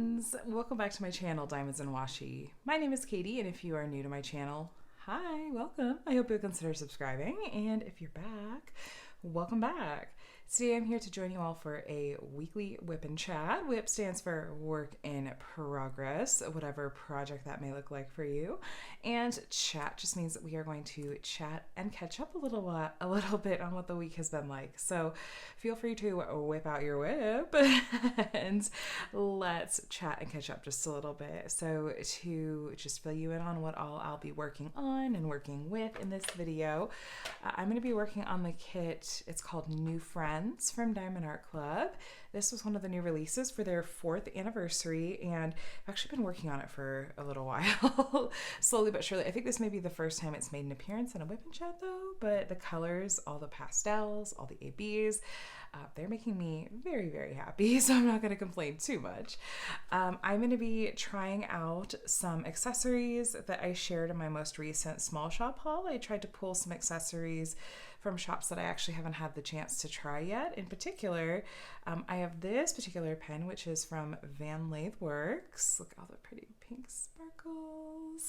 friends, welcome back to my channel, Diamonds and Washi. My name is Katie, and if you are new to my channel, hi, welcome. I hope you'll consider subscribing, and if you're back, welcome back. Today I'm here to join you all for a weekly WIP and Chat. WIP stands for Work in Progress, whatever project that may look like for you. And Chat just means that we are going to chat and catch up a little bit on what the week has been like. So feel free to whip out your WIP and let's chat and catch up just a little bit. So to just fill you in on what all I'll be working on and working with in this video, I'm going to be working on the kit. It's called New Friends from Diamond Art Club. This was one of the new releases for their 4th anniversary, and I've actually been working on it for a little while, slowly but surely. I think this may be the first time it's made an appearance in a WIP and Chat though, but the colors, all the pastels, all the ABs, they're making me very, very happy, so I'm not going to complain too much. I'm going to be trying out some accessories that I shared in my most recent small shop haul. I tried to pull some accessories from shops that I actually haven't had the chance to try yet. In particular, I have this particular pen, which is from Van Lathe Works. Look at all the pretty pink sparkles.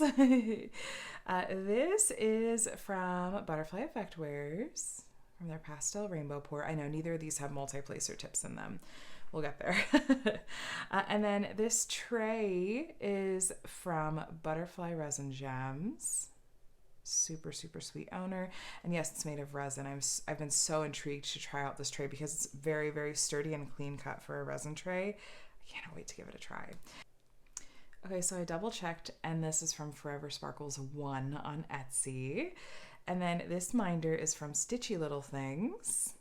This is from Butterfly Effect Wares, from their pastel rainbow pour. I know neither of these have multi-placer tips in them. We'll get there. And then this tray is from Butterfly Resin Gems. Super, super sweet owner. And yes, it's made of resin. I've been so intrigued to try out this tray because it's very, very sturdy and clean cut for a resin tray. I cannot wait to give it a try. Okay, so I double checked, and this is from Forever Sparkles 1 on Etsy. And then this minder is from Stitchy Little Things.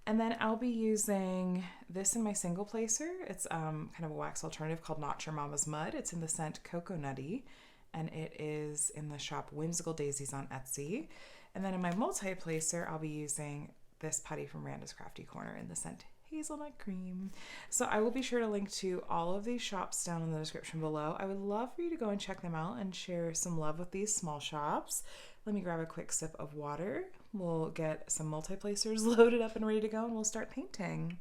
And then I'll be using this in my single placer. It's kind of a wax alternative called Not Your Mama's Mud. It's in the scent Cocoa Nutty, and it is in the shop Whimsical Daisies on Etsy. And then in my multi-placer, I'll be using this putty from Randa's Crafty Corner in the scent Hazelnut Cream. So I will be sure to link to all of these shops down in the description below. I would love for you to go and check them out and share some love with these small shops. Let me grab a quick sip of water. We'll get some multi-placers loaded up and ready to go, and we'll start painting.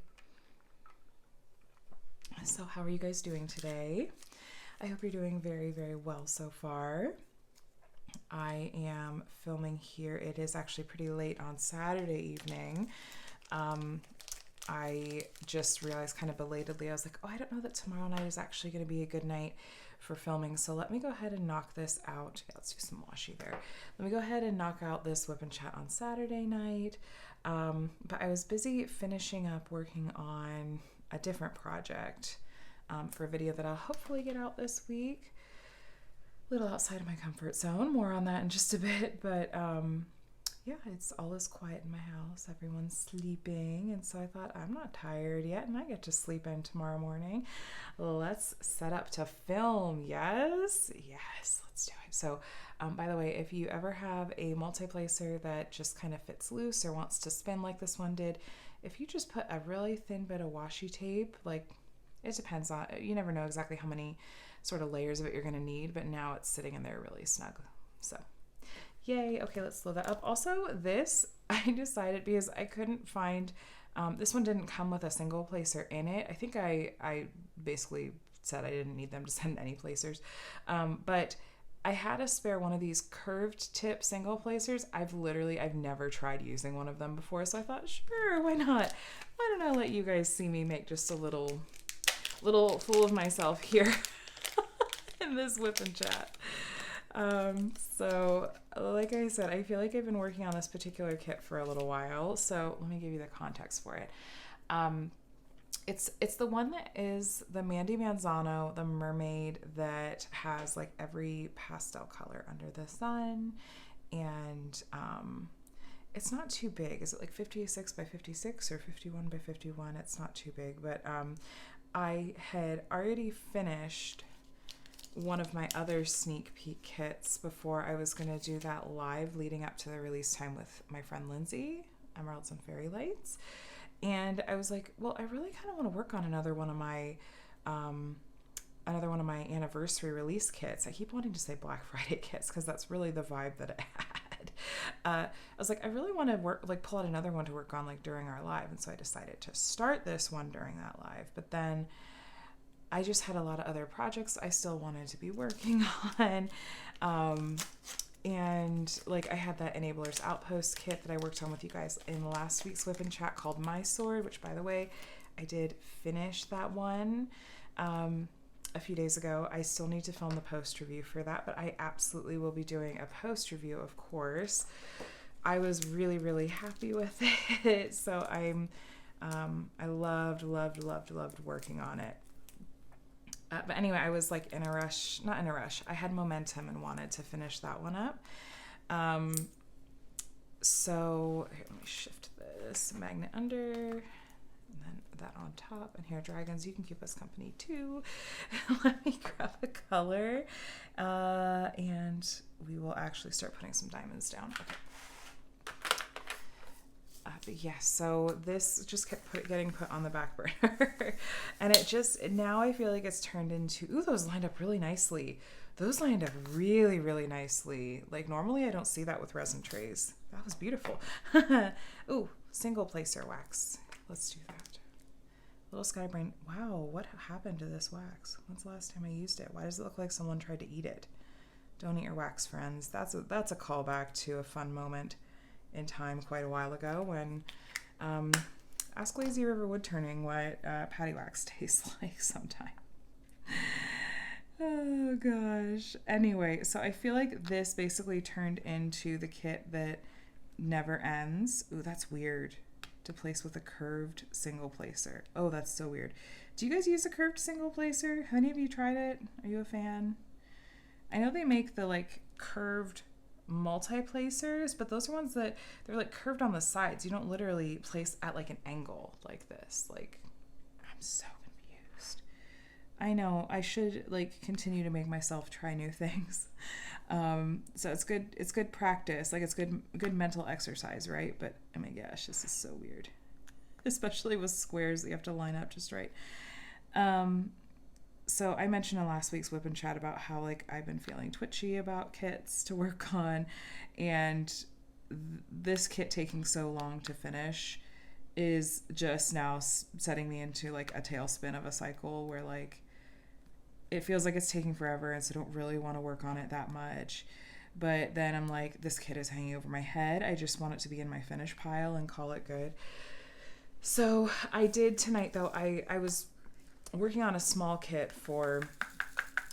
So how are you guys doing today? I hope you're doing very, very well so far. I am filming here. It is actually pretty late on Saturday evening. I just realized kind of belatedly, I was like, oh, I don't know that tomorrow night is actually going to be a good night for filming. So let me go ahead and knock this out. Yeah, let's do some washi there. Let me go ahead and knock out this WIP and Chat on Saturday night. But I was busy finishing up working on a different project for a video that I'll hopefully get out this week. A little outside of my comfort zone. More on that in just a bit. But yeah, it's all is quiet in my house. Everyone's sleeping. And so I thought, I'm not tired yet, and I get to sleep in tomorrow morning. Let's set up to film. Yes, let's do it. So by the way, if you ever have a multi-placer that just kind of fits loose or wants to spin like this one did, if you just put a really thin bit of washi tape, like, it depends on, you never know exactly how many sort of layers of it you're going to need, but now it's sitting in there really snug. So yay. Okay, let's load that up. Also, this, I decided, because I couldn't find, this one didn't come with a single placer in it. I think I basically said I didn't need them to send any placers. But I had a spare one of these curved tip single placers. I've never tried using one of them before. So I thought, sure, why not? Why don't I let you guys see me make just a little fool of myself here in this WIP and Chat. So like I said, I feel like I've been working on this particular kit for a little while. So let me give you the context for it. It's the one that is the Mandy Manzano, the mermaid that has like every pastel color under the sun. And, it's not too big. Is it like 56 by 56 or 51 by 51? It's not too big, but, I had already finished one of my other sneak peek kits before I was going to do that live leading up to the release time with my friend Lindsay, Emeralds and Fairy Lights. And I was like, well, I really kind of want to work on another one of my anniversary release kits. I keep wanting to say Black Friday kits because that's really the vibe that it had. I was like, I really want to pull out another one to work on like during our live. And so I decided to start this one during that live. But then I just had a lot of other projects I still wanted to be working on. And like I had that Enablers Outpost kit that I worked on with you guys in last week's WIP and Chat called My Sword, which by the way, I did finish that one a few days ago. I still need to film the post review for that, but I absolutely will be doing a post review, of course. I was really, really happy with it. So I loved working on it. But anyway, I was like not in a rush. I had momentum and wanted to finish that one up. So here, let me shift this magnet under and then that on top. And here, dragons, you can keep us company too. Let me grab a color and we will actually start putting some diamonds down. Okay. But yes, so this just kept getting put on the back burner. And it just, now I feel like it's turned into, ooh, those lined up really nicely. Those lined up really, really nicely. Like normally I don't see that with resin trays. That was beautiful. Ooh, single placer wax. Let's do that. Little sky brain. Wow, what happened to this wax? When's the last time I used it? Why does it look like someone tried to eat it? Don't eat your wax, friends. That's a callback to a fun moment in time quite a while ago when ask Lazy River Wood Turning what patty wax tastes like sometime. Oh gosh. Anyway, so I feel like this basically turned into the kit that never ends. Ooh, that's weird to place with a curved single placer. Oh, that's so weird. Do you guys use a curved single placer? Have any of you tried it? Are you a fan? I know they make the like curved multi-placers, but those are ones that they're like curved on the sides. You don't literally place at like an angle like this. Like, I'm so confused. I know I should like continue to make myself try new things. So it's good practice. Like it's good mental exercise, right? But oh my gosh, this is so weird. Especially with squares that you have to line up just right. So I mentioned in last week's WIP and Chat about how like I've been feeling twitchy about kits to work on, and this kit taking so long to finish is just now setting me into like a tailspin of a cycle where like it feels like it's taking forever, and so I don't really want to work on it that much. But then I'm like, this kit is hanging over my head. I just want it to be in my finish pile and call it good. So I did tonight though. I was working on a small kit for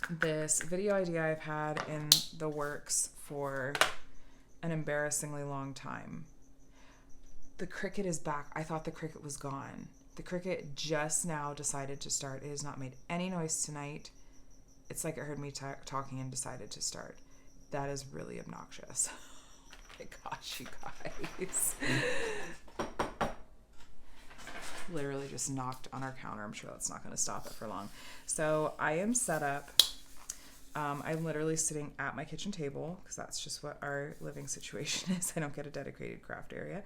this video idea I've had in the works for an embarrassingly long time. The Cricut is back. I thought the Cricut was gone. The Cricut just now decided to start. It has not made any noise tonight. It's like it heard me talking and decided to start. That is really obnoxious. Oh my gosh, you guys. Literally just knocked on our counter. I'm sure that's not going to stop it for long. So I am set up. I'm literally sitting at my kitchen table because that's just what our living situation is. I don't get a dedicated craft area.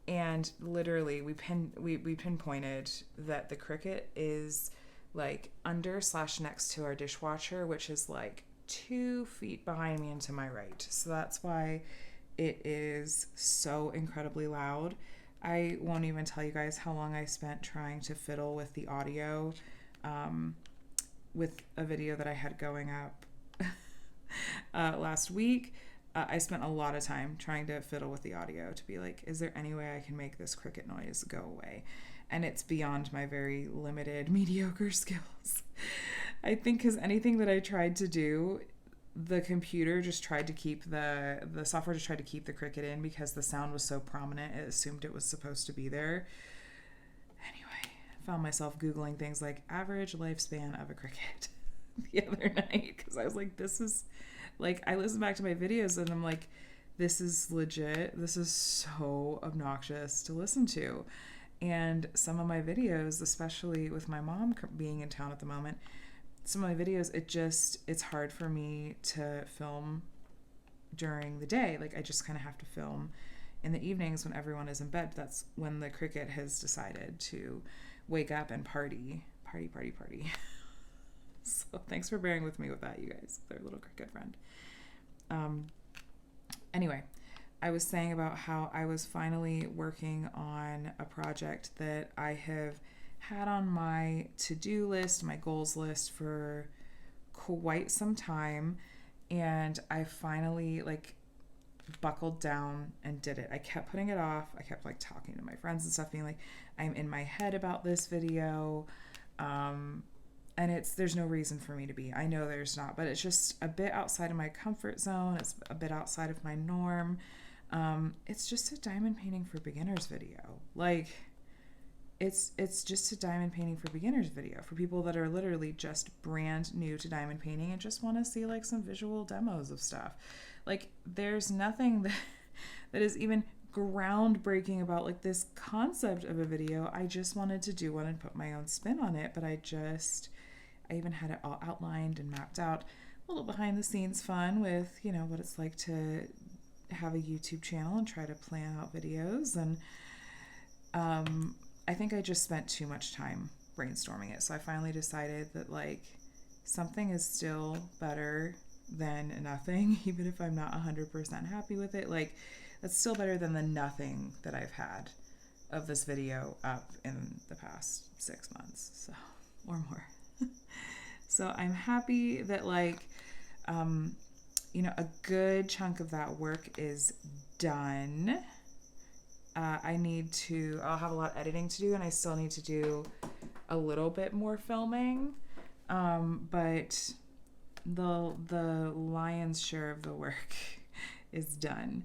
And literally we pinpointed that the Cricut is like under/next to our dishwasher, which is like 2 feet behind me and to my right. So that's why it is so incredibly loud. I won't even tell you guys how long I spent trying to fiddle with the audio with a video that I had going up last week. I spent a lot of time trying to fiddle with the audio to be like, is there any way I can make this Cricut noise go away? And it's beyond my very limited, mediocre skills. I think because anything that I tried to do, the computer just tried to keep the software just tried to keep the Cricut in because the sound was so prominent. It assumed it was supposed to be there. Anyway, I found myself Googling things like average lifespan of a Cricut the other night because I was like, this is like, I listened back to my videos and I'm like, this is legit. This is so obnoxious to listen to. And some of my videos, especially with my mom being in town at the moment, some of my videos, it's hard for me to film during the day. Like I just kind of have to film in the evenings when everyone is in bed. That's when the Cricut has decided to wake up and party. So thanks for bearing with me with that, you guys. They're a little Cricut friend. Anyway, I was saying about how I was finally working on a project that I have had on my to-do list, my goals list for quite some time, and I finally like buckled down and did it. I kept putting it off. I kept like talking to my friends and stuff, being like, I'm in my head about this video. And there's no reason for me to be. I know there's not, but it's just a bit outside of my comfort zone. It's a bit outside of my norm. It's just a diamond painting for beginners video. Like, it's just a diamond painting for beginners video for people that are literally just brand new to diamond painting and just want to see like some visual demos of stuff. Like, there's nothing that is even groundbreaking about like this concept of a video. I just wanted to do one and put my own spin on it, but I even had it all outlined and mapped out. A little behind the scenes fun with, you know, what it's like to have a YouTube channel and try to plan out videos. And I think I just spent too much time brainstorming it. So I finally decided that like something is still better than nothing, even if I'm not 100% happy with it. Like, that's still better than the nothing that I've had of this video up in the past 6 months, so, or more. So I'm happy that like, you know, a good chunk of that work is done. I'll have a lot of editing to do, and I still need to do a little bit more filming, but the lion's share of the work is done.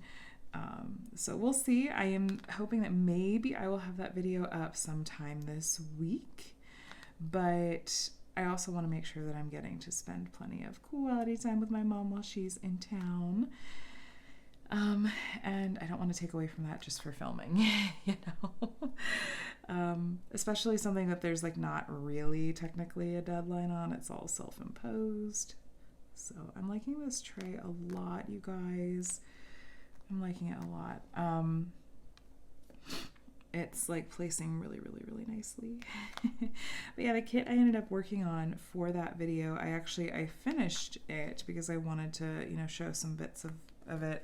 So we'll see. I am hoping that maybe I will have that video up sometime this week, but I also want to make sure that I'm getting to spend plenty of quality time with my mom while she's in town. And I don't want to take away from that just for filming, you know, especially something that there's like not really technically a deadline on. It's all self-imposed. So I'm liking this tray a lot, you guys. I'm liking it a lot. It's like placing really, really, really nicely. But yeah, the kit I ended up working on for that video, I finished it because I wanted to, you know, show some bits of it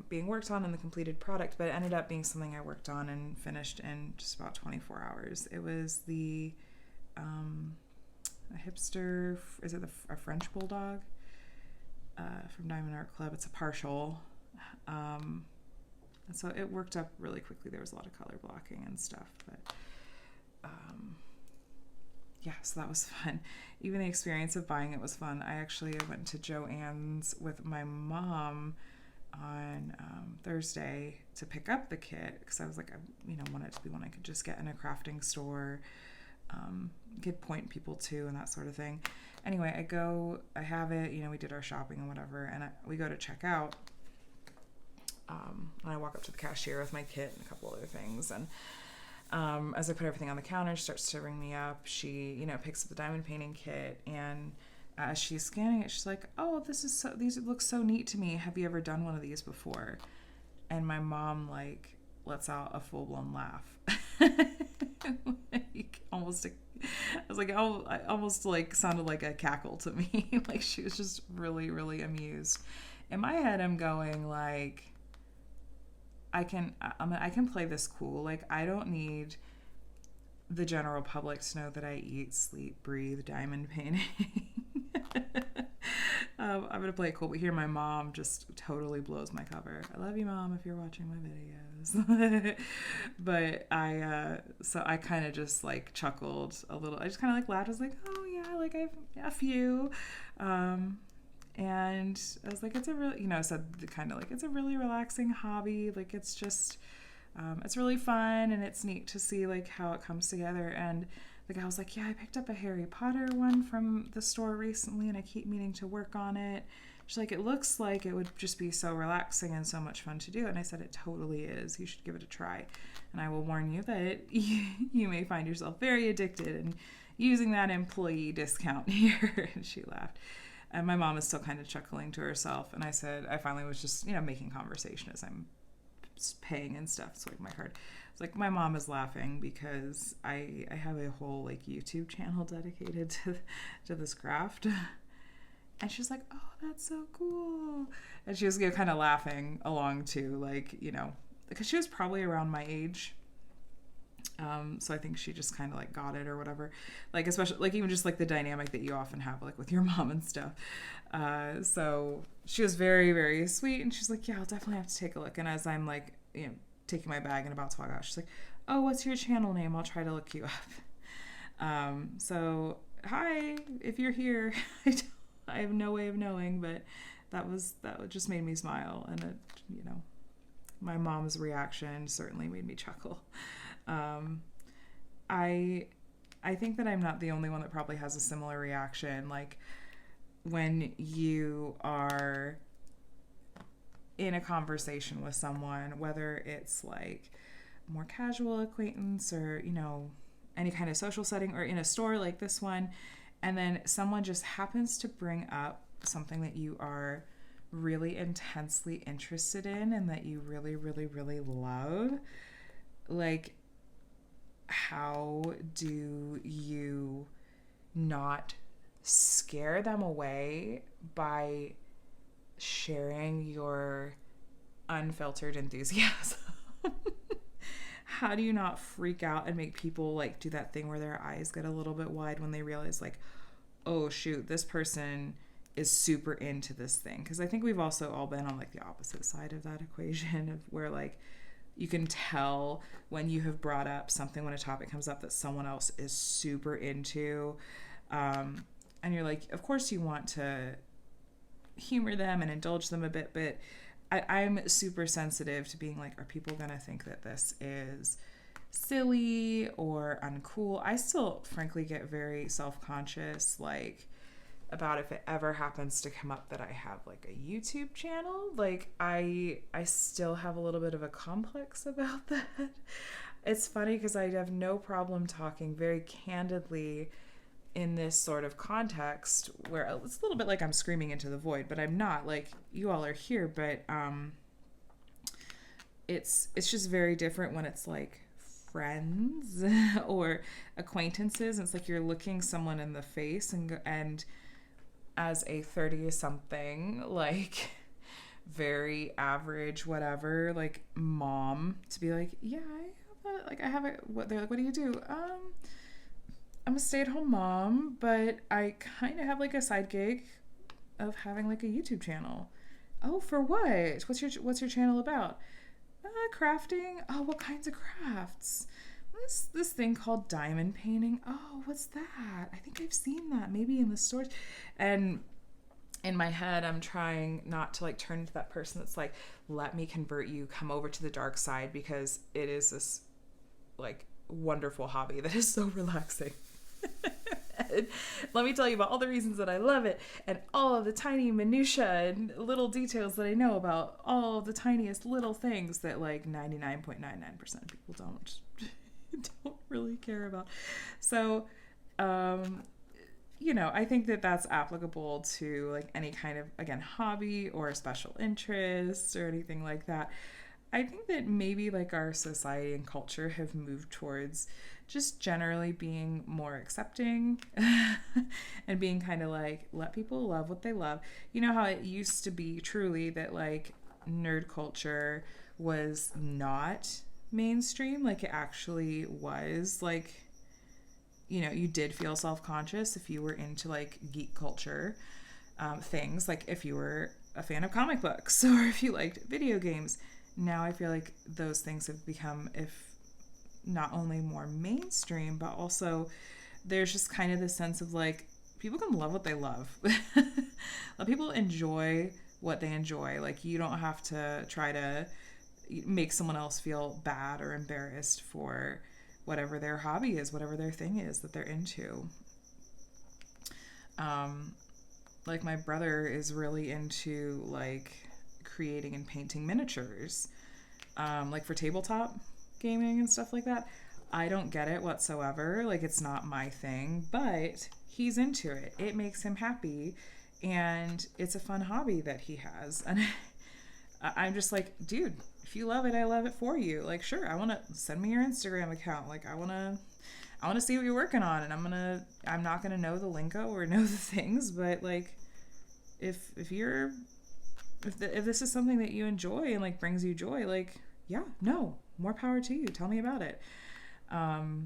being worked on in the completed product, but it ended up being something I worked on and finished in just about 24 hours. It was a hipster, a French Bulldog from Diamond Art Club. It's a partial. And so it worked up really quickly. There was a lot of color blocking and stuff, but yeah, so that was fun. Even the experience of buying it was fun. I went to Joann's with my mom on Thursday to pick up the kit because I was like, I want it to be one I could just get in a crafting store, could point people to and that sort of thing. Anyway, I have it, we did our shopping and whatever, and we go to check out. And I walk up to the cashier with my kit and a couple other things, and as I put everything on the counter, she starts to ring me up. She, picks up the diamond painting kit, and as she's scanning it, she's like, "Oh, these look so neat to me. Have you ever done one of these before?" And my mom lets out a full-blown laugh. Almost sounded like a cackle to me. Like she was just really, really amused. In my head, I'm going I can play this cool. I don't need the general public to know that I eat, sleep, breathe diamond painting. I'm going to play it cool, but here my mom just totally blows my cover. I love you, Mom, if you're watching my videos. But I kind of just chuckled a little. I just kind of laughed. I was like, oh yeah, I've a few. And I was like, it's a really, said kind of it's a really relaxing hobby. It's just, it's really fun, and it's neat to see how it comes together. And the guy was like, yeah, I picked up a Harry Potter one from the store recently, and I keep meaning to work on it. She's like, it looks like it would just be so relaxing and so much fun to do. And I said, it totally is. You should give it a try. And I will warn you that you may find yourself very addicted and using that employee discount here. And she laughed. And my mom is still kind of chuckling to herself. And I said, I finally was just, making conversation as I'm paying and stuff, swiping my card. It's like, my mom is laughing because I have a whole YouTube channel dedicated to this craft. And she's like, oh, that's so cool. And she was kind of laughing along too, because she was probably around my age. So I think she just kind of like got it or whatever, like especially like even just like the dynamic that you often have like with your mom and stuff. So she was very, very sweet, and she's like, yeah, I'll definitely have to take a look. And as I'm like, taking my bag and about to walk out, she's like, oh, what's your channel name? I'll try to look you up. So hi, if you're here. I have no way of knowing, but that just made me smile, and it, my mom's reaction certainly made me chuckle. I think that I'm not the only one that probably has a similar reaction. Like when you are in a conversation with someone, whether it's like more casual acquaintance or, any kind of social setting, or in a store like this one, and then someone just happens to bring up something that you are really intensely interested in and that you really, really, really love. Like, how do you not scare them away by sharing your unfiltered enthusiasm? How do you not freak out and make people like do that thing where their eyes get a little bit wide when they realize like, oh shoot, this person is super into this thing? Because I think we've also all been on like the opposite side of that equation, of where like you can tell when you have brought up something, when a topic comes up that someone else is super into, and you're like, of course you want to humor them and indulge them a bit, but I'm super sensitive to being like, are people gonna think that this is silly or uncool? I still frankly get very self-conscious like about if it ever happens to come up that I have like a YouTube channel. Like I still have a little bit of a complex about that. It's funny because I have no problem talking very candidly in this sort of context where it's a little bit like I'm screaming into the void, but I'm not. Like, you all are here, but it's just very different when it's like friends or acquaintances. It's like you're looking someone in the face, and as a 30-something, like very average, whatever, like mom, to be like, yeah, I have a, what they're like, what do you do? I'm a stay-at-home mom, but I kind of have like a side gig of having like a YouTube channel. Oh, for what? What's your channel about? Crafting. Oh, what kinds of crafts? This thing called diamond painting. Oh, what's that? I think I've seen that maybe in the stores. And in my head, I'm trying not to like turn into that person that's like, let me convert you, come over to the dark side, because it is this like wonderful hobby that is so relaxing. Let me tell you about all the reasons that I love it, and all of the tiny minutia and little details that I know about all the tiniest little things that like 99.99% of people don't really care about. So, I think that that's applicable to like any kind of, again, hobby or a special interest or anything like that. I think that maybe like our society and culture have moved towards just generally being more accepting and being kind of like, let people love what they love. You know how it used to be truly that like nerd culture was not mainstream? Like it actually was like, you did feel self-conscious if you were into like geek culture things, like if you were a fan of comic books or if you liked video games. Now I feel like those things have become, if not only more mainstream, but also there's just kind of this sense of like, people can love what they love. Let people enjoy what they enjoy. Like, you don't have to try to make someone else feel bad or embarrassed for whatever their hobby is, whatever their thing is that they're into. Like my brother is really into like creating and painting miniatures, like for tabletop gaming and stuff like that. I don't get it whatsoever. Like, it's not my thing, but he's into it. It makes him happy, and it's a fun hobby that he has. And I'm just like, dude, if you love it, I love it for you. Like, sure, I want to send me your Instagram account. Like, I want to see what you're working on, and I'm not going to know the lingo or know the things, but like, if this is something that you enjoy and like brings you joy, like, yeah, no, more power to you. Tell me about it. The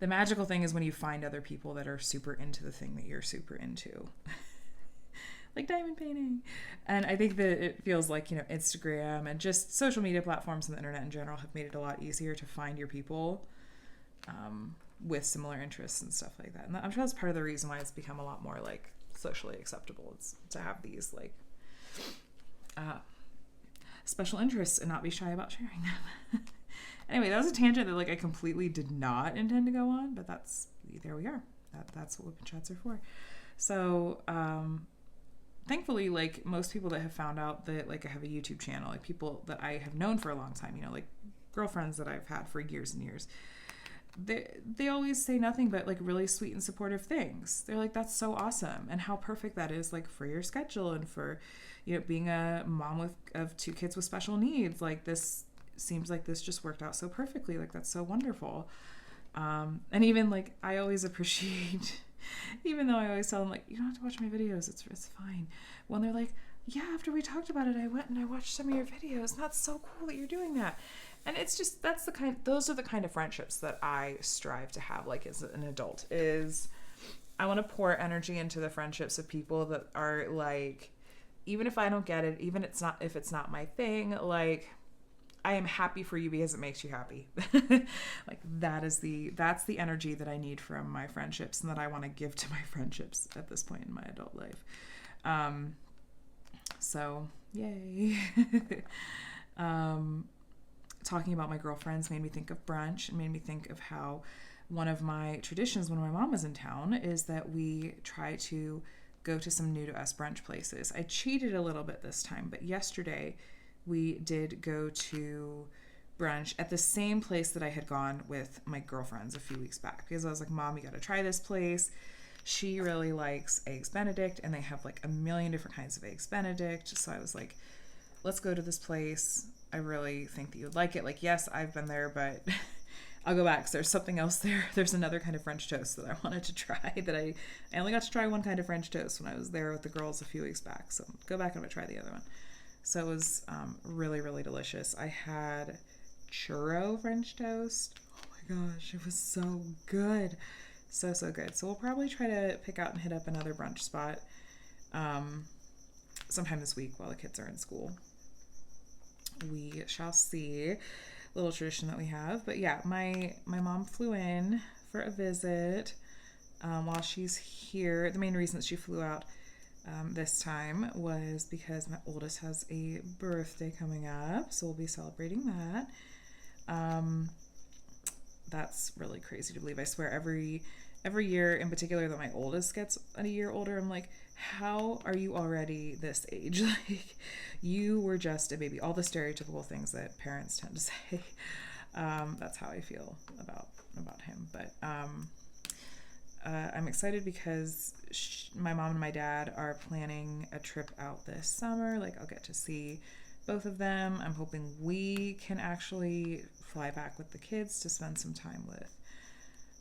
magical thing is when you find other people that are super into the thing that you're super into. Like diamond painting. And I think that it feels like, Instagram and just social media platforms and the internet in general have made it a lot easier to find your people with similar interests and stuff like that. And I'm sure that's part of the reason why it's become a lot more like socially acceptable. It's to have these like special interests and not be shy about sharing them. Anyway, that was a tangent that like I completely did not intend to go on, but there we are. That's what WIP and Chats are for. So, thankfully, like most people that have found out that like I have a YouTube channel, like people that I have known for a long time, like girlfriends that I've had for years and years, they always say nothing but like really sweet and supportive things. They're like, that's so awesome, and how perfect that is like for your schedule and for being a mom of 2 kids with special needs. Like this seems like this just worked out so perfectly. Like that's so wonderful. And even like I always appreciate, even though I always tell them like, you don't have to watch my videos, it's fine, when they're like, yeah, after we talked about it, I went and I watched some of your videos, and that's so cool that you're doing that. And it's just, those are the kind of friendships that I strive to have like as an adult. Is I want to pour energy into the friendships of people that are like, even if I don't get it, even if it's not my thing, like I am happy for you because it makes you happy. Like that's the energy that I need from my friendships and that I want to give to my friendships at this point in my adult life. So yay. Talking about my girlfriends made me think of brunch and made me think of how one of my traditions when my mom was in town is that we try to go to some new to us brunch places. I cheated a little bit this time, but yesterday we did go to brunch at the same place that I had gone with my girlfriends a few weeks back because I was like, Mom, you got to try this place. She really likes Eggs Benedict, and they have like a million different kinds of Eggs Benedict. So I was like, let's go to this place. I really think that you would like it. Like, yes, I've been there, but I'll go back because there's something else there. There's another kind of French toast that I wanted to try that I only got to try one kind of French toast when I was there with the girls a few weeks back. So go back and I'm going to try the other one. So it was really, really delicious. I had churro French toast. Oh my gosh, it was so good. So, so good. So we'll probably try to pick out and hit up another brunch spot sometime this week while the kids are in school. We shall see. Little tradition that we have. But yeah, my mom flew in for a visit while she's here. The main reason that she flew out this time was because my oldest has a birthday coming up, so we'll be celebrating that. That's really crazy to believe. I swear every year in particular that my oldest gets a year older, I'm like, how are you already this age? Like, you were just a baby. All the stereotypical things that parents tend to say. That's how I feel about him. But I'm excited because my mom and my dad are planning a trip out this summer. Like, I'll get to see both of them. I'm hoping we can actually fly back with the kids to spend some time with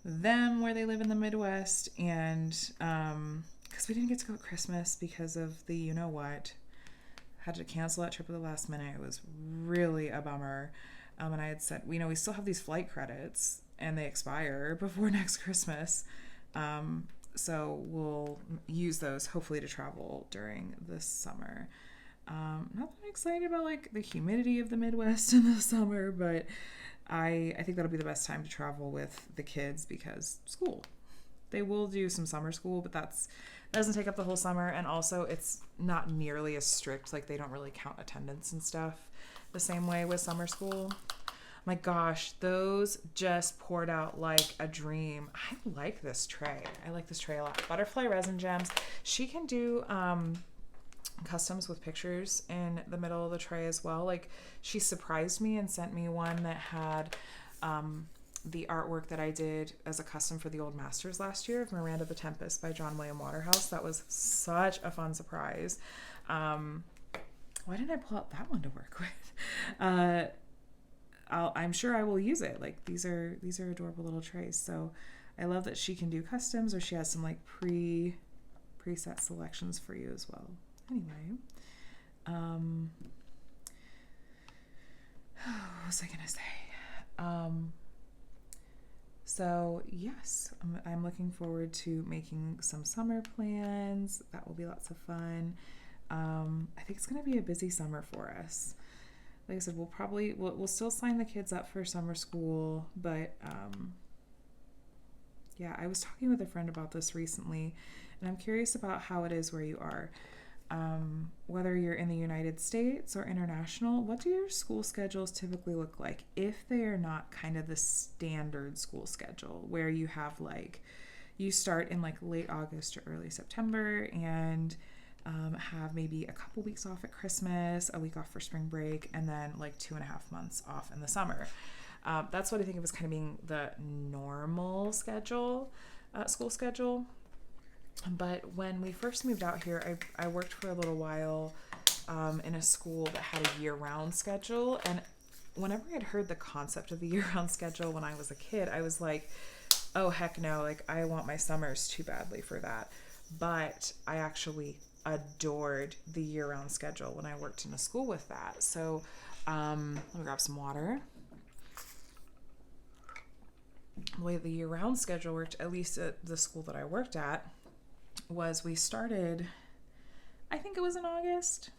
them where they live in the Midwest. And because we didn't get to go at Christmas because of the you-know-what. Had to cancel that trip at the last minute. It was really a bummer. And I had said, we still have these flight credits and they expire before next Christmas. So we'll use those hopefully to travel during this summer. Not that I'm excited about like the humidity of the Midwest in the summer, but I think that'll be the best time to travel with the kids because school. They will do some summer school, but that doesn't take up the whole summer. And also it's not nearly as strict. Like they don't really count attendance and stuff the same way with summer school. My gosh, those just poured out like a dream. I like this tray. I like this tray a lot. Butterfly Resin Gems. She can do customs with pictures in the middle of the tray as well. Like she surprised me and sent me one that had the artwork that I did as a custom for the Old Masters last year of Miranda the Tempest by John William Waterhouse. That was such a fun surprise. Why didn't I pull out that one to work with? I'm sure I will use it. Like these are adorable little trays. So I love that she can do customs, or she has some like preset selections for you as well. Anyway, what was I gonna say? So yes, I'm looking forward to making some summer plans. That will be lots of fun. I think it's going to be a busy summer for us. Like I said, we'll still sign the kids up for summer school, but yeah, I was talking with a friend about this recently, and I'm curious about how it is where you are. Whether you're in the United States or international, what do your school schedules typically look like if they are not kind of the standard school schedule where you have like, you start in like late August or early September and have maybe a couple weeks off at Christmas, a week off for spring break, and then like 2.5 months off in the summer. That's what I think of as kind of being the normal schedule, school schedule. But when we first moved out here, I worked for a little while in a school that had a year-round schedule. And whenever I'd heard the concept of the year-round schedule when I was a kid, I was like, oh, heck no, like I want my summers too badly for that. But I actually adored the year-round schedule when I worked in a school with that. So let me grab some water. The way the year-round schedule worked, at least at the school that I worked at, was we started, I think it was in August,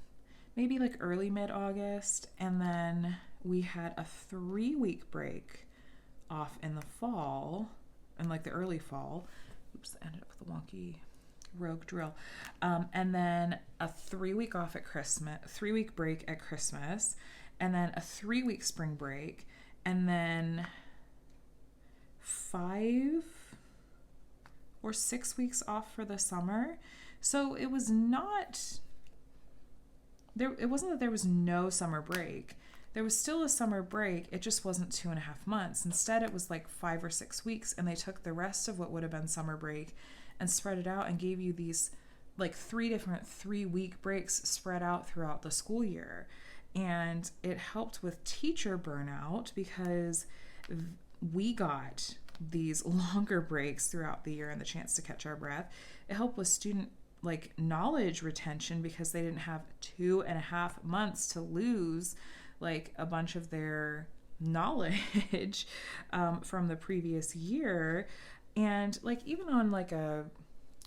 maybe like early mid-August, and then we had a 3-week break off in the fall, in like the early fall. Oops, I ended up with a wonky rogue drill. And then a 3-week off at Christmas, 3-week break at Christmas, and then a 3-week spring break, and then 5 or 6 weeks off for the summer. So it was not there. It wasn't that there was no summer break. There was still a summer break. It just wasn't 2.5 months. Instead, it was like 5 or 6 weeks, and they took the rest of what would have been summer break and spread it out and gave you these like 3 different 3-week breaks spread out throughout the school year. And it helped with teacher burnout because we got these longer breaks throughout the year and the chance to catch our breath. It helped with student like knowledge retention because they didn't have 2.5 months to lose like a bunch of their knowledge from the previous year. And like even on like a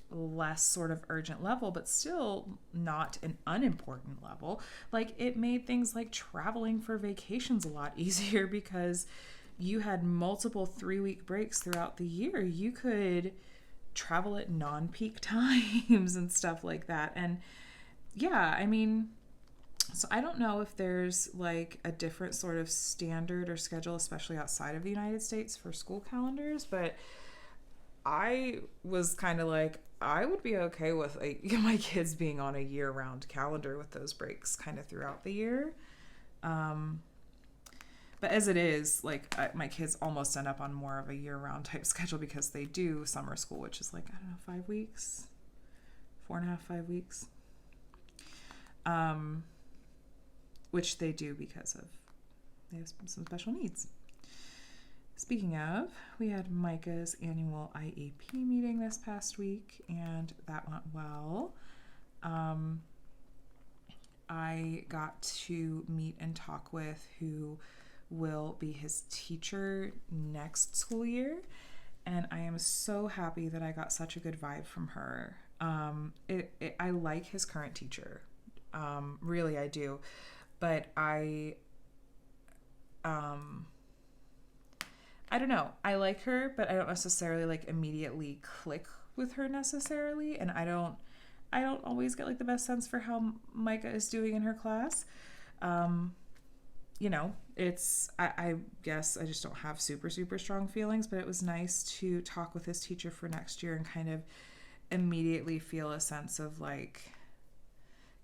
less sort of urgent level, but still not an unimportant level, like it made things like traveling for vacations a lot easier because you had multiple 3-week breaks throughout the year. You could travel at non-peak times and stuff like that. And yeah, I mean, so I don't know if there's like a different sort of standard or schedule, especially outside of the United States for school calendars, but I was kind of like, I would be okay with my kids being on a year-round calendar with those breaks kind of throughout the year. But as it is, like my kids almost end up on more of a year-round type schedule because they do summer school, which is like, I don't know, 5 weeks, 4.5, 5 weeks. Which they do because of they have some special needs. Speaking of, we had Micah's annual IEP meeting this past week, and that went well. I got to meet and talk with who will be his teacher next school year, and I am so happy that I got such a good vibe from her. I like his current teacher, really I do, but I don't know. I like her, but I don't necessarily like immediately click with her necessarily, and I don't always get like the best sense for how Micah is doing in her class. I guess I just don't have super, super strong feelings, but it was nice to talk with his teacher for next year and kind of immediately feel a sense of like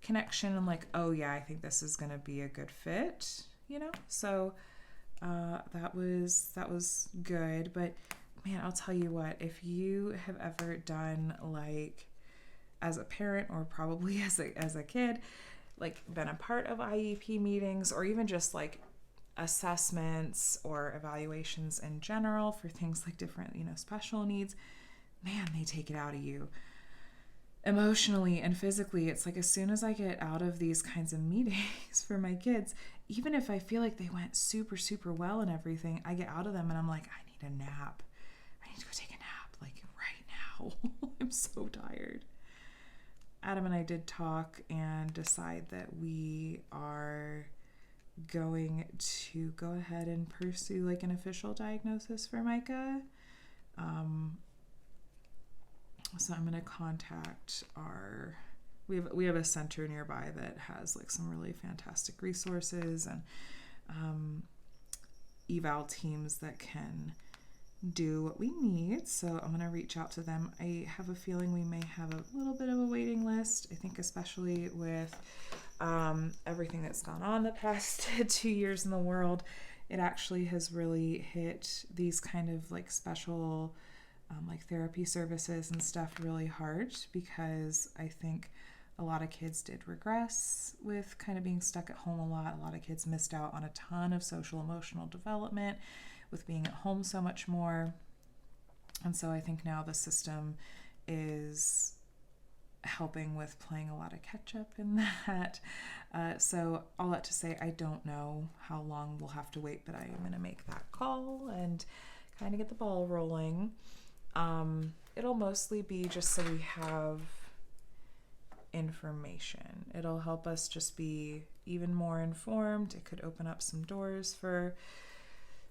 connection and like, oh yeah, I think this is going to be a good fit, So that was good. But man, I'll tell you what, if you have ever done like as a parent or probably as a kid, like been a part of IEP meetings or even just like assessments or evaluations in general for things like different, special needs, man, they take it out of you. emotionally and physically, it's like as soon as I get out of these kinds of meetings for my kids, even if I feel like they went super, super well and everything, I get out of them and I'm like, I need a nap. I need to go take a nap, like right now. I'm so tired. Adam and I did talk and decide that we are going to go ahead and pursue like an official diagnosis for Micah. So I'm going to contact we have a center nearby that has like some really fantastic resources and eval teams that can do what we need. So I'm going to reach out to them. I have a feeling we may have a little bit of a waiting list. I think especially with everything that's gone on the past 2 years in the world, it actually has really hit these kind of like special like therapy services and stuff really hard, because I think a lot of kids did regress with kind of being stuck at home a lot. A lot of kids missed out on a ton of social emotional development with being at home so much more. And so I think now the system is helping with playing a lot of catch up in that. So all that to say, I don't know how long we'll have to wait, but I am going to make that call and kind of get the ball rolling. It'll mostly be just so we have information. It'll help us just be even more informed. It could open up some doors for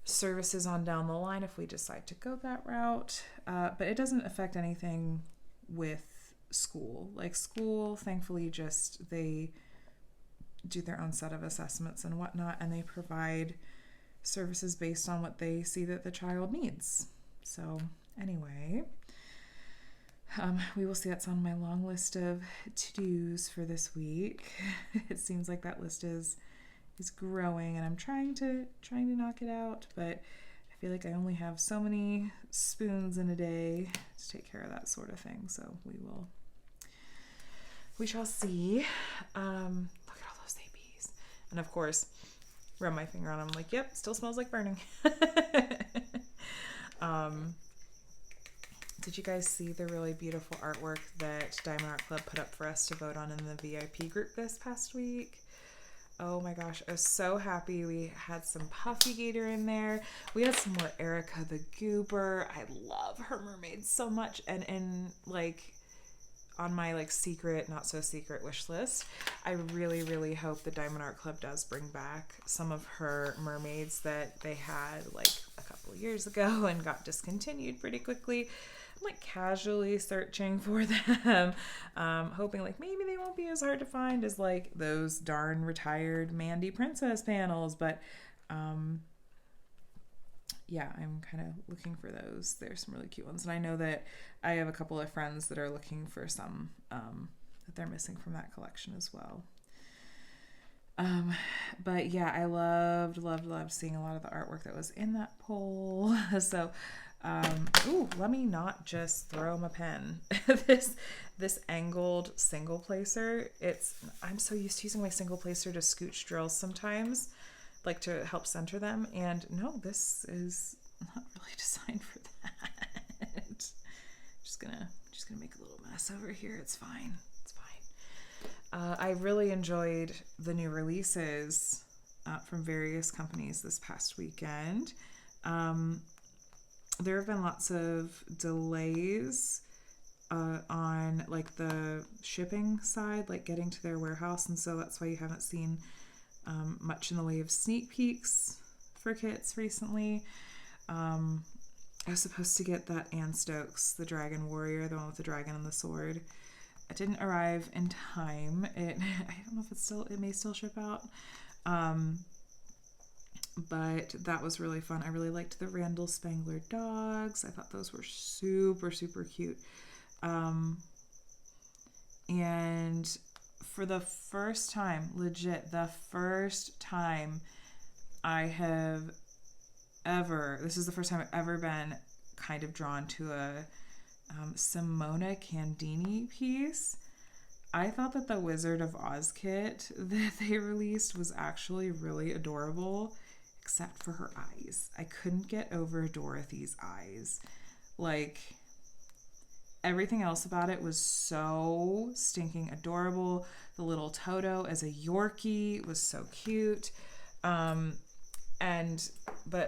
services on down the line if we decide to go that route. But it doesn't affect anything with school. Like school, thankfully, just they do their own set of assessments and whatnot, and they provide services based on what they see that the child needs. So anyway, we will see. That's on my long list of to-dos for this week. It seems like that list is growing, and I'm trying to knock it out, but I feel like I only have so many spoons in a day to take care of that sort of thing. So we shall see. Look at all those APs. And of course, rub my finger on them. I'm like, yep, still smells like burning. Did you guys see the really beautiful artwork that Diamond Art Club put up for us to vote on in the VIP group this past week? Oh my gosh, I was so happy. We had some Puffy Gator in there. We had some more Erica the Goober. I love her mermaids so much. And like on my like secret, not so secret wish list, I really, really hope the Diamond Art Club does bring back some of her mermaids that they had like a couple of years ago and got discontinued pretty quickly. I'm like casually searching for them, hoping like maybe they won't be as hard to find as like those darn retired Mandy Princess panels, but yeah, I'm kind of looking for those. There's some really cute ones, and I know that I have a couple of friends that are looking for some that they're missing from that collection as well. But yeah, I loved seeing a lot of the artwork that was in that poll. So let me not just throw my pen. this angled single placer, I'm so used to using my single placer to scooch drills sometimes, like to help center them, and no, this is not really designed for that. Just gonna make a little mess over here. It's fine. I really enjoyed the new releases from various companies this past weekend. There have been lots of delays on like the shipping side, like getting to their warehouse, and so that's why you haven't seen much in the way of sneak peeks for kits recently. I was supposed to get that Anne Stokes, the Dragon Warrior, the one with the dragon and the sword. It didn't arrive in time. I don't know if it may still ship out. But that was really fun. I really liked the Randall Spangler dogs. I thought those were super, super cute. And for the first time, legit, the first time this is the first time I've ever been kind of drawn to a Simona Candini piece. I thought that the Wizard of Oz kit that they released was actually really adorable, except for her eyes. I couldn't get over Dorothy's eyes. Like, everything else about it was so stinking adorable. The little Toto as a Yorkie was so cute. But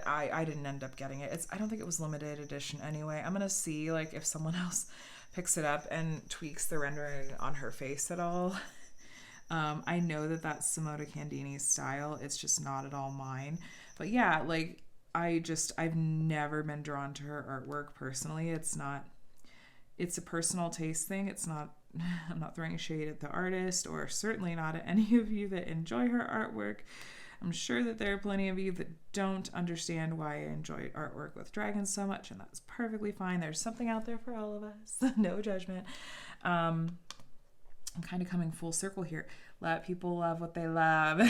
I didn't end up getting it. I don't think it was limited edition anyway. I'm gonna see like if someone else picks it up and tweaks the rendering on her face at all. I know that that's Simona Candini's style. It's just not at all mine. But yeah, like I've never been drawn to her artwork personally. It's a personal taste thing. I'm not throwing shade at the artist, or certainly not at any of you that enjoy her artwork. I'm sure that there are plenty of you that don't understand why I enjoy artwork with dragons so much, and that's perfectly fine. There's something out there for all of us. No judgment. I'm kind of coming full circle here. Let people love what they love.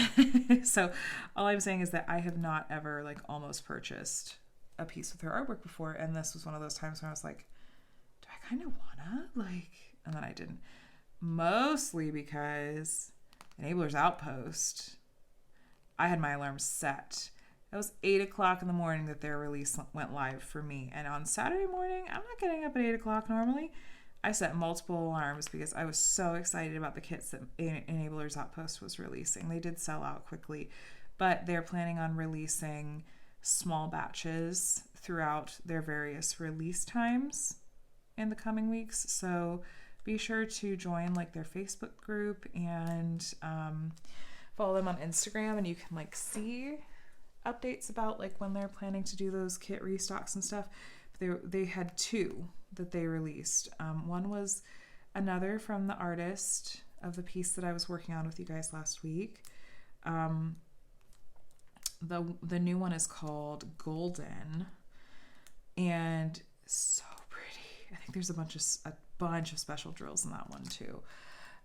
So all I'm saying is that I have not ever like almost purchased a piece with her artwork before, and this was one of those times when I was like, do I kind of wanna? Like, and then I didn't. Mostly because Enabler's Outpost, I had my alarm set. It was 8 o'clock in the morning that their release went live for me. And on Saturday morning, I'm not getting up at 8 o'clock normally. I set multiple alarms because I was so excited about the kits that Enabler's Outpost was releasing. They did sell out quickly, but they're planning on releasing small batches throughout their various release times in the coming weeks. So be sure to join like their Facebook group and follow them on Instagram, and you can like see updates about like when they're planning to do those kit restocks and stuff. They had 2 that they released. One was another from the artist of the piece that I was working on with you guys last week. The new one is called Golden, and so pretty. I think there's a bunch of special drills in that one too.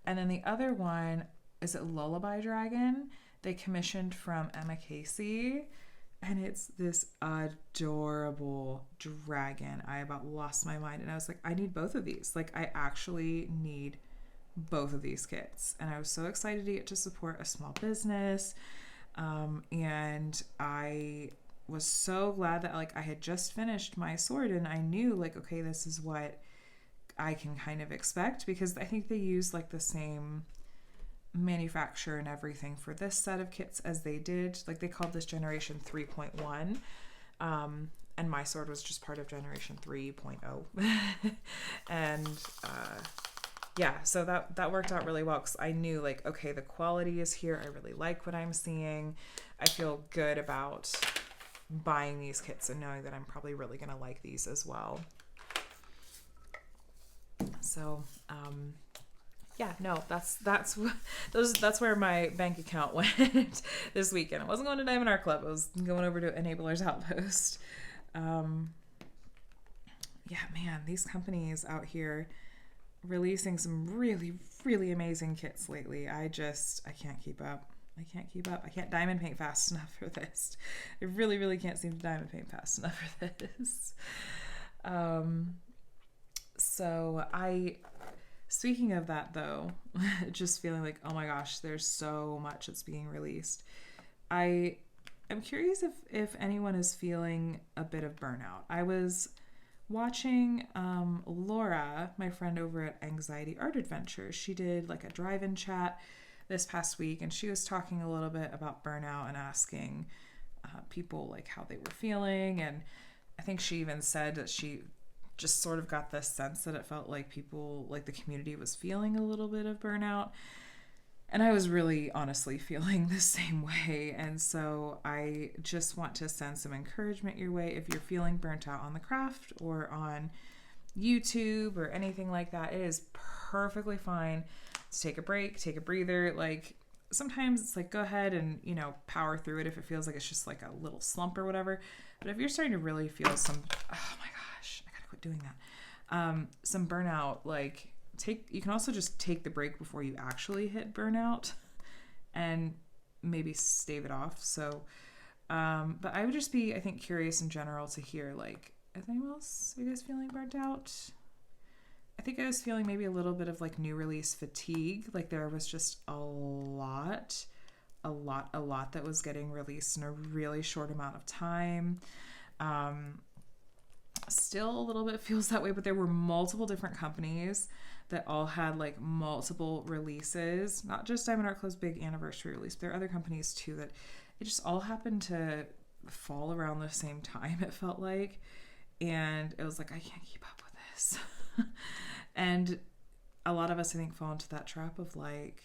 And then the other one is it Lullaby Dragon. They commissioned from Emma Casey, and it's this adorable dragon. I about lost my mind, and I was like, I need both of these. Like, I actually need both of these kits. And I was so excited to get to support a small business. And I was so glad that like I had just finished my sword, and I knew like, okay, this is what I can kind of expect, because I think they use like the same manufacturer and everything for this set of kits as they did. Like they called this generation 3.1, and my sword was just part of generation 3.0. And yeah, so that worked out really well, because I knew like, okay, the quality is here. I really like what I'm seeing. I feel good about buying these kits and knowing that I'm probably really gonna like these as well. So yeah, no, that's where my bank account went this weekend. I wasn't going to Diamond Art Club. I was going over to Enabler's Outpost. Yeah, man, these companies out here releasing some really, really amazing kits lately. I can't keep up. I can't diamond paint fast enough for this. I really, really can't seem to diamond paint fast enough for this. Speaking of that though, just feeling like, oh my gosh, there's so much that's being released. I am curious if anyone is feeling a bit of burnout. I was watching Laura, my friend over at Anxiety Art Adventures. She did like a drive-in chat this past week, and she was talking a little bit about burnout and asking people like how they were feeling. And I think she even said that she just sort of got this sense that it felt like people, like the community was feeling a little bit of burnout. And I was really honestly feeling the same way. And so I just want to send some encouragement your way. If you're feeling burnt out on the craft or on YouTube or anything like that, it is perfectly fine to take a break, take a breather. Like sometimes it's like, go ahead and, power through it if it feels like it's just like a little slump or whatever. But if you're starting to really feel some, oh my gosh, I gotta quit doing that. Some burnout, like you can also just take the break before you actually hit burnout and maybe stave it off. So, but I would just be, I think, curious in general to hear, like, is anyone else, are you guys feeling burnt out? I think I was feeling maybe a little bit of like new release fatigue. Like there was just a lot that was getting released in a really short amount of time. Still a little bit feels that way, but there were multiple different companies that all had like multiple releases, not just Diamond Art Club's big anniversary release, but there are other companies too that it just all happened to fall around the same time, it felt like. And it was like, I can't keep up with this. And a lot of us, I think, fall into that trap of like,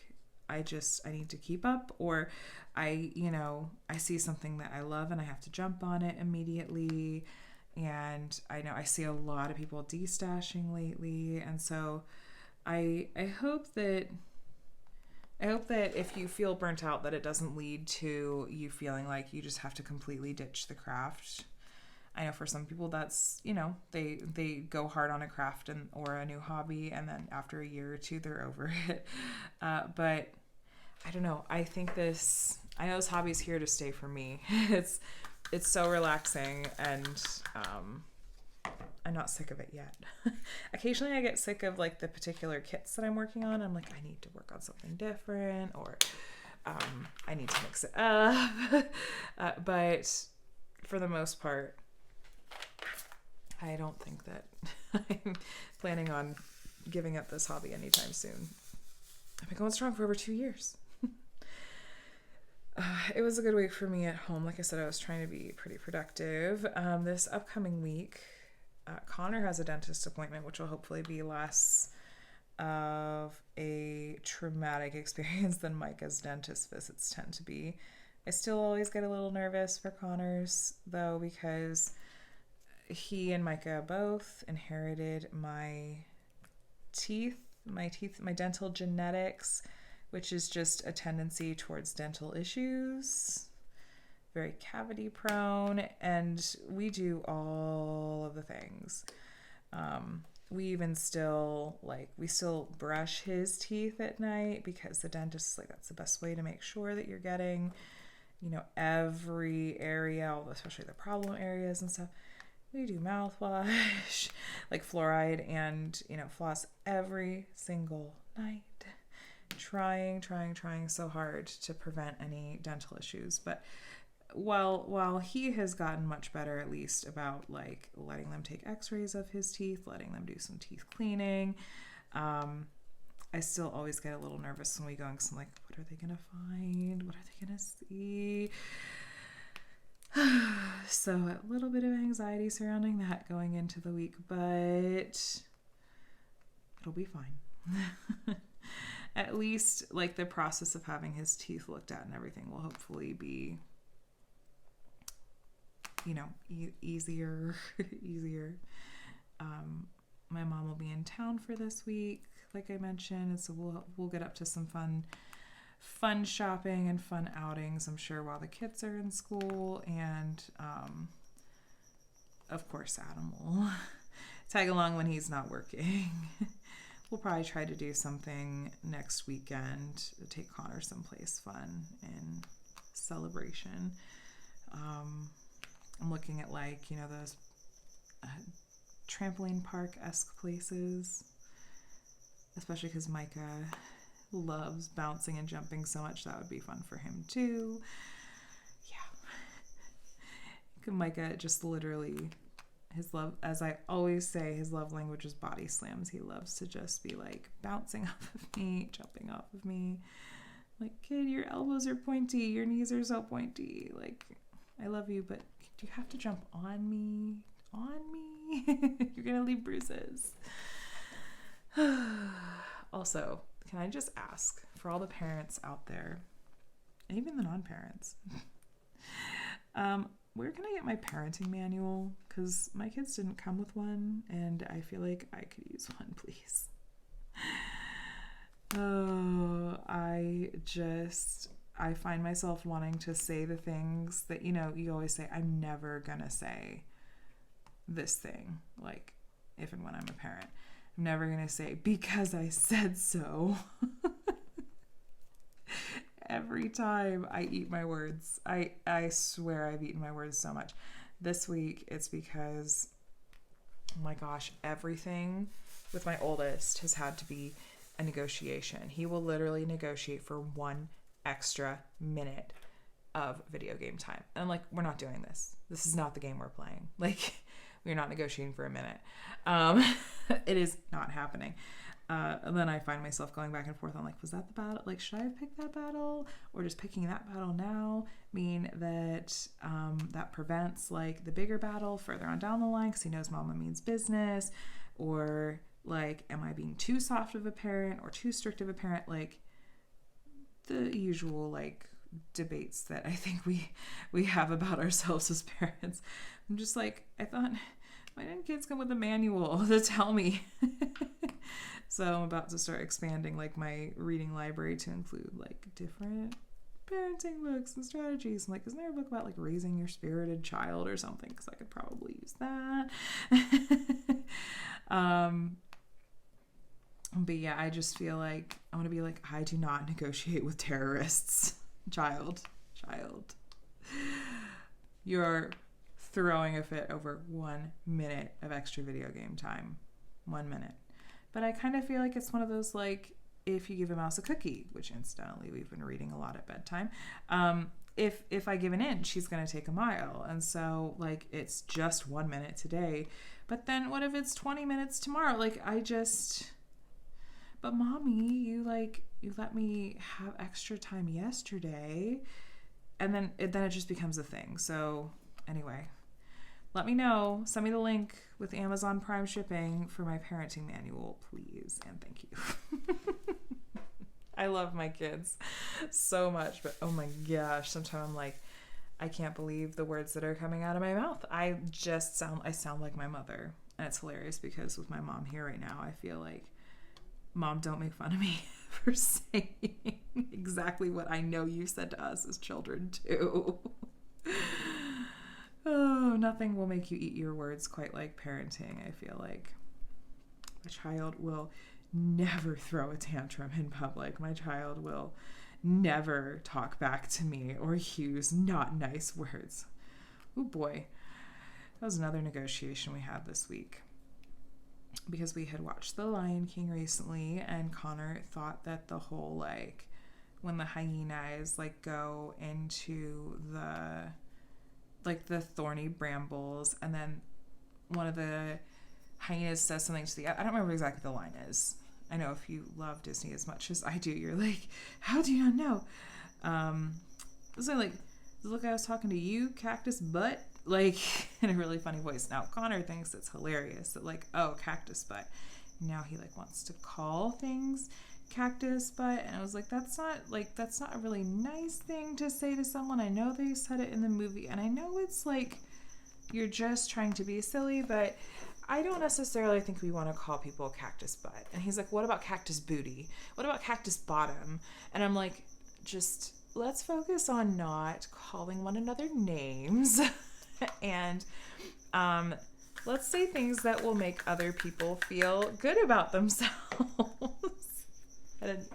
I need to keep up, or I see something that I love and I have to jump on it immediately. And I know I see a lot of people destashing lately. And so I hope that if you feel burnt out, that it doesn't lead to you feeling like you just have to completely ditch the craft. I know for some people that's, they go hard on a craft or a new hobby, and then after a year or two, they're over it. But I don't know. I know this hobby's here to stay for me. It's so relaxing, and I'm not sick of it yet. Occasionally I get sick of like the particular kits that I'm working on. I'm like, I need to work on something different, or I need to mix it up. But for the most part, I don't think that I'm planning on giving up this hobby anytime soon. I've been going strong for over 2 years. It was a good week for me at home. Like I said, I was trying to be pretty productive. This upcoming week, Connor has a dentist appointment, which will hopefully be less of a traumatic experience than Micah's dentist visits tend to be. I still always get a little nervous for Connor's, though, because he and Micah both inherited my dental genetics, which is just a tendency towards dental issues, very cavity prone, and we do all of the things. We still brush his teeth at night, because the dentist is like, that's the best way to make sure that you're getting, every area, especially the problem areas and stuff. We do mouthwash, like fluoride, and, floss every single night. Trying so hard to prevent any dental issues. But while he has gotten much better, at least, about like letting them take x-rays of his teeth, letting them do some teeth cleaning, I still always get a little nervous when we go, because I'm like, what are they gonna find? What are they gonna see? So a little bit of anxiety surrounding that going into the week, but it'll be fine. At least like the process of having his teeth looked at and everything will hopefully be, easier. My mom will be in town for this week, like I mentioned, and so we'll get up to some fun shopping and fun outings, I'm sure, while the kids are in school. And of course, Adam will tag along when he's not working. We'll probably try to do something next weekend to take Connor someplace fun in Celebration. I'm looking at those trampoline park-esque places, especially because Micah loves bouncing and jumping so much. That would be fun for him too. Yeah. Micah just literally, his love, as I always say, his love language is body slams. He loves to just be like bouncing off of me, jumping off of me. Like, kid, your elbows are pointy, your knees are so pointy. Like, I love you, but do you have to jump on me? You're gonna leave bruises. Also, can I just ask, for all the parents out there, and even the non-parents, where can I get my parenting manual? Because my kids didn't come with one, and I feel like I could use one, please. I find myself wanting to say the things that, you always say, I'm never gonna say this thing, like, if and when I'm a parent. I'm never gonna say, because I said so. Every time I eat my words. I swear I've eaten my words so much. This week, it's because, oh my gosh, everything with my oldest has had to be a negotiation. He will literally negotiate for 1 extra minute of video game time. And I'm like, we're not doing this. This is not the game we're playing. Like, we're not negotiating for a minute. It is not happening. And then I find myself going back and forth on like, was that the battle? Like, should I have picked that battle, or just picking that battle now mean that that prevents like the bigger battle further on down the line because he knows mama means business? Or like, am I being too soft of a parent or too strict of a parent? Like the usual like debates that I think we have about ourselves as parents. I'm just like, I thought, why didn't kids come with a manual to tell me? So I'm about to start expanding like my reading library to include like different parenting books and strategies. I'm like, isn't there a book about like raising your spirited child or something? Because I could probably use that. But yeah, I just feel like I want to be like, I do not negotiate with terrorists. Child, you're throwing a fit over 1 minute of extra video game time. 1 minute. But I kind of feel like it's one of those, like, if you give a mouse a cookie, which incidentally we've been reading a lot at bedtime, if I give an inch, she's going to take a mile. And so, like, it's just 1 minute today. But then what if it's 20 minutes tomorrow? Like, but mommy, you let me have extra time yesterday. And then it just becomes a thing. So anyway, let me know. Send me the link with Amazon Prime shipping for my parenting manual, please. And thank you. I love my kids so much, but oh my gosh, sometimes I'm like, I can't believe the words that are coming out of my mouth. I sound like my mother. And it's hilarious because with my mom here right now, I feel like, Mom, don't make fun of me for saying exactly what I know you said to us as children too. Oh, nothing will make you eat your words quite like parenting, I feel like. My child will never throw a tantrum in public. My child will never talk back to me or use not nice words. Oh boy. That was another negotiation we had this week. Because we had watched The Lion King recently, and Connor thought that the whole, like, when the hyenas, like, go into the thorny brambles, and then one of the hyenas says something to I don't remember exactly the line is. I know if you love Disney as much as I do, you're like, how do you not know? So, like, look, I was talking to you, Cactus Butt, like, in a really funny voice. Now, Connor thinks it's hilarious that, like, oh, Cactus Butt. Now he, like, wants to call things Cactus Butt. And I was like, that's not a really nice thing to say to someone. I know they said it in the movie, and I know it's, like, you're just trying to be silly, but I don't necessarily think we want to call people Cactus Butt. And he's like, what about Cactus Booty? What about Cactus Bottom? And I'm like, just let's focus on not calling one another names. And let's say things that will make other people feel good about themselves. And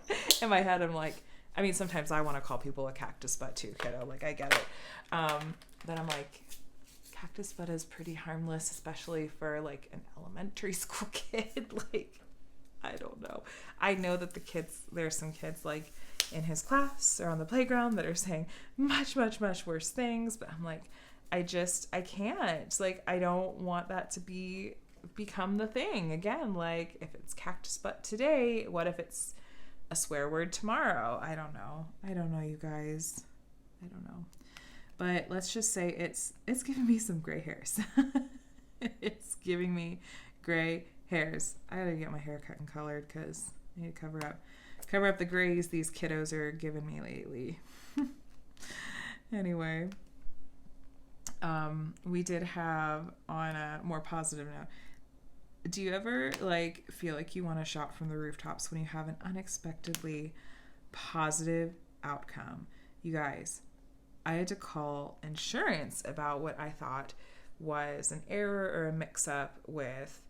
in my head, I'm like, I mean, sometimes I want to call people a cactus butt too, kiddo. Like, I get it. But I'm like, cactus butt is pretty harmless, especially for like an elementary school kid. Like, I don't know. I know that there's some kids like in his class or on the playground that are saying much, much, much worse things. But I'm like, I can't. Like, I don't want that to become the thing again. Like, if it's cactus butt today, what if it's a swear word tomorrow? I don't know, you guys. I don't know. But let's just say it's giving me some gray hairs. It's giving me gray hairs. I gotta get my hair cut and colored because I need to cover up the grays these kiddos are giving me lately. Anyway. We did have, on a more positive note, do you ever like feel like you want to shout from the rooftops when you have an unexpectedly positive outcome? You guys, I had to call insurance about what I thought was an error or a mix-up with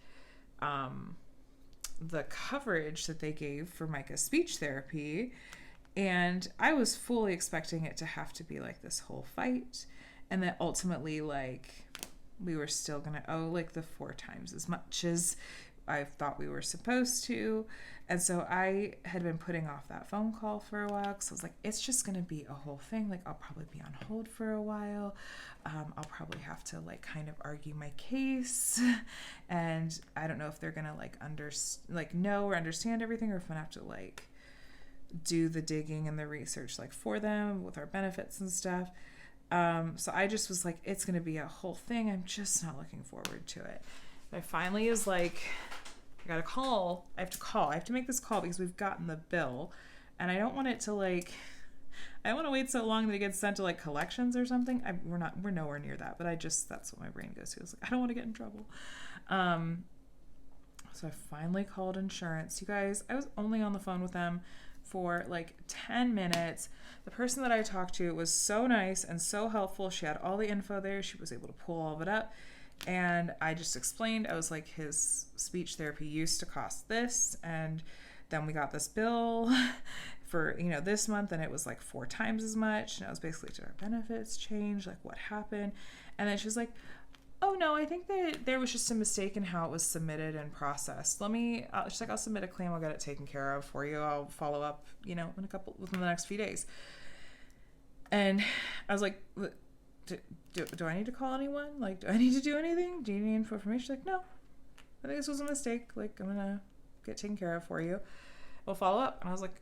the coverage that they gave for Micah's speech therapy, and I was fully expecting it to have to be like this whole fight. And that ultimately, like, we were still going to owe, like, the 4 times as much as I thought we were supposed to. And so I had been putting off that phone call for a while because I was like, it's just going to be a whole thing. Like, I'll probably be on hold for a while. I'll probably have to like kind of argue my case, and I don't know if they're gonna like know or understand everything, or if I'm gonna have to like do the digging and the research like for them with our benefits and stuff. So I just was like, it's gonna be a whole thing. I'm just not looking forward to it. I finally is like, I have to make this call because we've gotten the bill, and I don't want it to like, I don't want to wait so long that it gets sent to like collections or something. We're nowhere near that, but that's what my brain goes to. It's like, I don't want to get in trouble. So I finally called insurance. You guys, I was only on the phone with them for like 10 minutes. The person that I talked to was so nice and so helpful. She had all the info there. She was able to pull all of it up. And I just explained, I was like, his speech therapy used to cost this. And then we got this bill for, this month, and it was like 4 times as much. And I was basically, did our benefits change? Like, what happened? And then she's like, oh no, I think that there was just a mistake in how it was submitted and processed. She's like, I'll submit a claim. I'll get it taken care of for you. I'll follow up, within the next few days. And I was like, do I need to call anyone? Like, do I need to do anything? Do you need information? She's like, no, I think this was a mistake. Like, I'm going to get taken care of for you. We'll follow up. And I was like,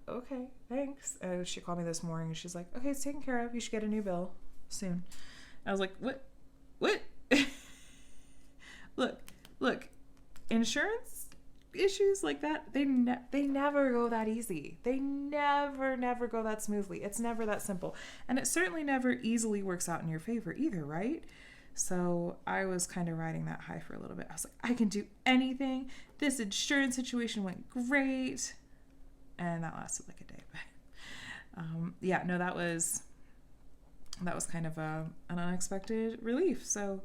okay, thanks. And she called me this morning and she's like, okay, it's taken care of. You should get a new bill soon. I was like, what? Look, insurance issues like that, they never go that easy. They never go that smoothly. It's never that simple. And it certainly never easily works out in your favor either, right? So I was kind of riding that high for a little bit. I was like, I can do anything. This insurance situation went great. And that lasted like a day. But that was kind of an unexpected relief. So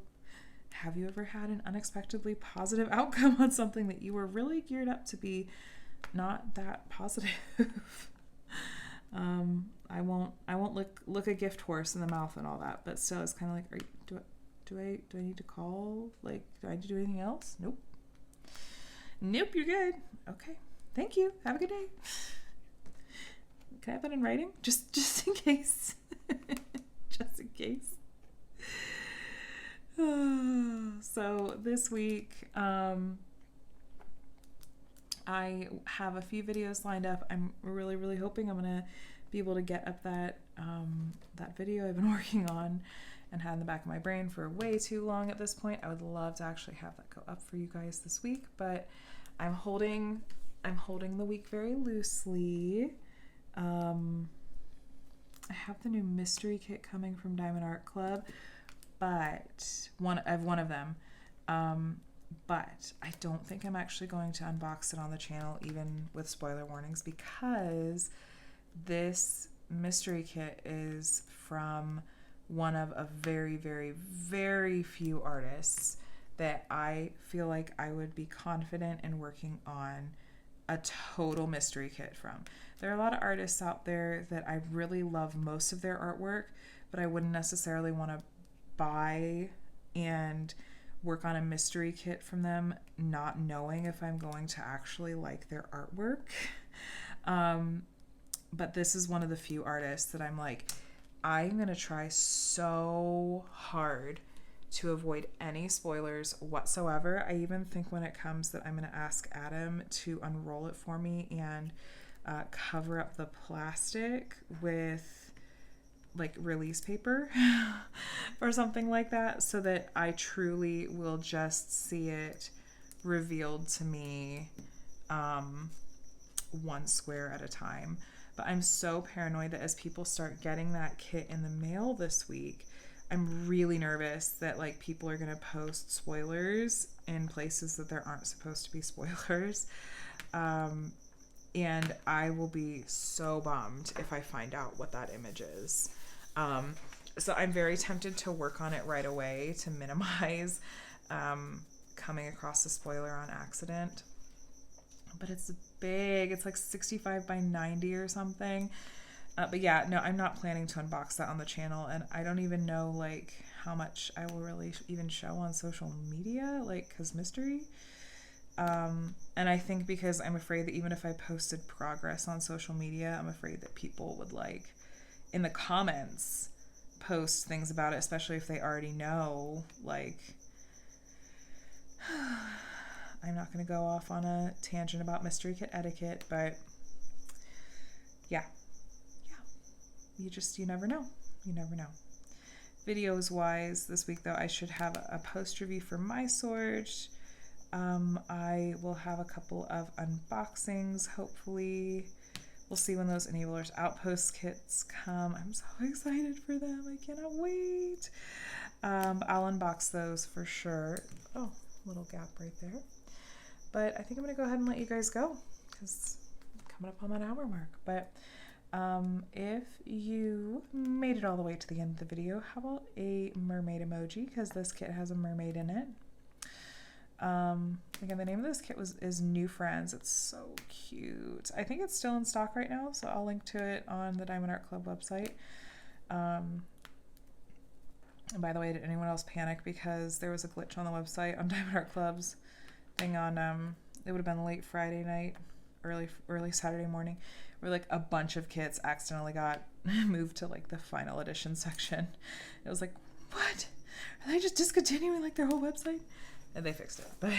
have you ever had an unexpectedly positive outcome on something that you were really geared up to be not that positive? I won't look a gift horse in the mouth and all that, but still it's kind of like, do I need to call? Like, do I need to do anything else? Nope, you're good. Okay, thank you. Have a good day. Can I have that in writing? Just in case. Just in case. So this week, I have a few videos lined up. I'm really hoping I'm gonna be able to get up that video I've been working on and had in the back of my brain for way too long at this point. I would love to actually have that go up for you guys this week, but I'm holding the week very loosely. I have the new mystery kit coming from Diamond Art Club, but I have one of them. But I don't think I'm actually going to unbox it on the channel, even with spoiler warnings, because this mystery kit is from one of a very few artists that I feel like I would be confident in working on a total mystery kit from. There are a lot of artists out there that I really love most of their artwork, but I wouldn't necessarily want to buy and work on a mystery kit from them, not knowing if I'm going to actually like their artwork. But this is one of the few artists that I'm like, I'm going to try so hard to avoid any spoilers whatsoever. I even think when it comes that I'm going to ask Adam to unroll it for me and cover up the plastic with like release paper or something like that, so that I truly will just see it revealed to me one square at a time. But I'm so paranoid that as people start getting that kit in the mail this week, I'm really nervous that like people are going to post spoilers in places that there aren't supposed to be spoilers. And I will be so bummed if I find out what that image is. So I'm very tempted to work on it right away to minimize coming across a spoiler on accident. But it's big. It's like 65 by 90 or something. But yeah, no, I'm not planning to unbox that on the channel. And I don't even know like how much I will really even show on social media, like, cause mystery. And I think because I'm afraid that even if I posted progress on social media, I'm afraid that people would like in the comments post things about it, especially if they already know, like, I'm not going to go off on a tangent about mystery kit etiquette, but yeah, you never know. You never know. Videos wise, this week though, I should have a post review for my sword. I will have a couple of unboxings, hopefully. We'll see when those Enablers Outpost kits come. I'm so excited for them. I cannot wait. I'll unbox those for sure. Oh, little gap right there. But I think I'm going to go ahead and let you guys go because I'm coming up on that hour mark. But if you made it all the way to the end of the video, how about a mermaid emoji? Because this kit has a mermaid in it. Again, the name of this kit is New Friends. It's so cute. I think it's still in stock right now, so I'll link to it on the Diamond Art Club website. And by the way, did anyone else panic because there was a glitch on the website on Diamond Art Club's thing on it would have been late Friday night, early Saturday morning, where like a bunch of kits accidentally got moved to like the final edition section. It was like, what? Are they just discontinuing like their whole website? And they fixed it. But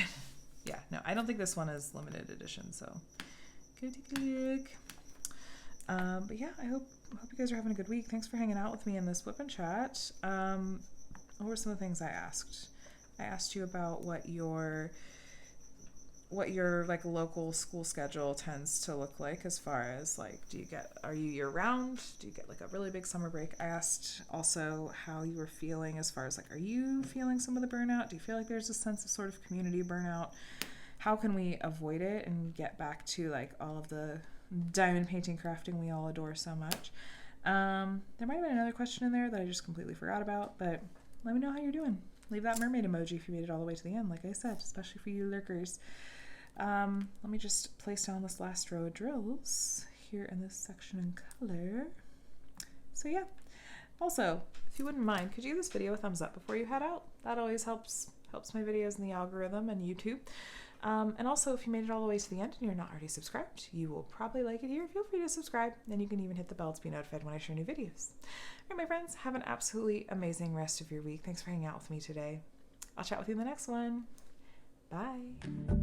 yeah, no, I don't think this one is limited edition, so good. But yeah, I hope you guys are having a good week. Thanks for hanging out with me in this WIP and Chat. What were some of the things I asked? I asked you about what your like local school schedule tends to look like, as far as like, are you year round? Do you get like a really big summer break? I asked also how you were feeling as far as like, are you feeling some of the burnout? Do you feel like there's a sense of sort of community burnout? How can we avoid it and get back to like all of the diamond painting crafting we all adore so much? There might have been another question in there that I just completely forgot about, but let me know how you're doing. Leave that mermaid emoji if you made it all the way to the end, like I said, especially for you lurkers. Let me just place down this last row of drills here in this section in color. So yeah, also, if you wouldn't mind, could you give this video a thumbs up before you head out? That always helps my videos in the algorithm and YouTube. And also, if you made it all the way to the end and you're not already subscribed, you will probably like it here. Feel free to subscribe, and you can even hit the bell to be notified when I share new videos. All right, my friends, have an absolutely amazing rest of your week. Thanks for hanging out with me today. I'll chat with you in the next one. Bye.